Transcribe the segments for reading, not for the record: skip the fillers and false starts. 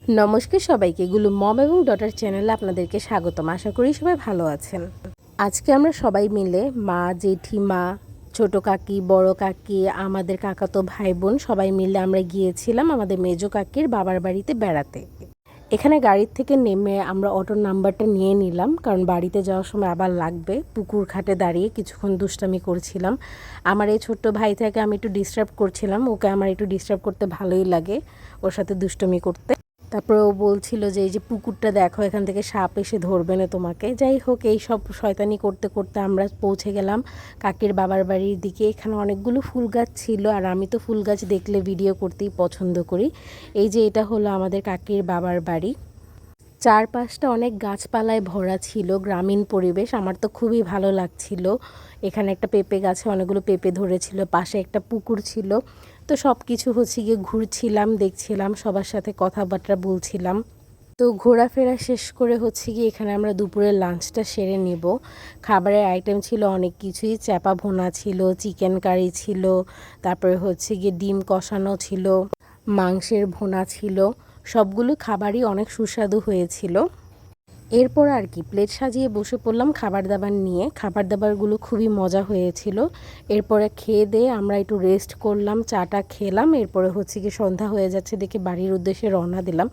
নমস্কার সবাইকে, গুলু মম এবং ডটার চ্যানেলে আপনাদেরকে স্বাগতম। আশা করি সবাই ভালো আছেন। আজকে আমরা সবাই মিলে মা, জেঠিমা, ছোট কাকি, বড় কাকি, আমাদের কাকাতো ভাই বোন সবাই মিলে আমরা গিয়েছিলাম আমাদের মেজো কাকির বাবার বাড়িতে বেড়াতে। এখানে গাড়ির থেকে নেমে আমরা অটোর নাম্বারটা নিয়ে নিলাম, কারণ বাড়িতে যাওয়ার সময় আবার লাগবে। পুকুর ঘাটে দাঁড়িয়ে কিছুক্ষণ দুষ্টামি করছিলাম। আমার এই ছোট্ট ভাইটাকে আমি একটু ডিস্টার্ব করছিলাম, ওকে আমার একটু ডিস্টার্ব করতে ভালোই লাগে, ওর সাথে দুষ্টুমি করতে। তারপরে ও বলছিল যে এই যে পুকুরটা দেখো, এখান থেকে সাপ এসে ধরবে না তোমাকে। যাই হোক, এই সব শয়তানি করতে করতে আমরা পৌঁছে গেলাম কাকির বাবার বাড়ির দিকে। এখানে অনেকগুলো ফুল গাছ ছিল, আর আমি তো ফুল গাছ দেখলে ভিডিও করতেই পছন্দ করি। এই যে এটা হলো আমাদের কাকির বাবার বাড়ি। চারপাশটা অনেক গাছপালায় ভরা ছিল, গ্রামীণ পরিবেশ। আমার তো খুবই ভালো লাগছিল। এখানে একটা পেঁপে গাছে অনেকগুলো পেঁপে ধরেছিল, পাশে একটা পুকুর ছিল। তো সব কিছু গিয়ে ঘুরছিলাম, দেখছিলাম, সবার সাথে কথাবার্তা বলছিলাম। তো ঘোরাফেরা শেষ করে গিয়ে এখানে আমরা দুপুরের লাঞ্চটা সেরে নেব। খাবারের আইটেম ছিল অনেক কিছুই। চাপা ভুনা ছিল, চিকেন কারি ছিল, তারপরে গিয়ে ডিম কষানো ছিল, মাংসের ভুনা ছিল। সবগুলো খাবারই অনেক সুস্বাদু হয়েছিল। এরপর আর কি প্লেট সাজিয়ে বসে পড়লাম খাবার দাবার নিয়ে। খাবার দাবারগুলো খুবই মজা হয়েছিল। এরপরে খেয়ে দিয়ে আমরা একটু রেস্ট করলাম, চাটা খেলাম। এরপরে গিয়ে সন্ধ্যা হয়ে যাচ্ছে দেখে বাড়ির উদ্দেশ্যে রওনা দিলাম।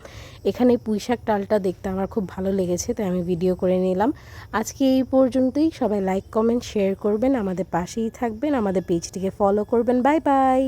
এখানে পুঁইশাক ডালটা দেখতে আমার খুব ভালো লেগেছে, তাই আমি ভিডিও করে নিলাম। আজকে এই পর্যন্তই। সবাই লাইক, কমেন্ট, শেয়ার করবেন, আমাদের পাশেই থাকবেন, আমাদের পেজটিকে ফলো করবেন। Bye bye.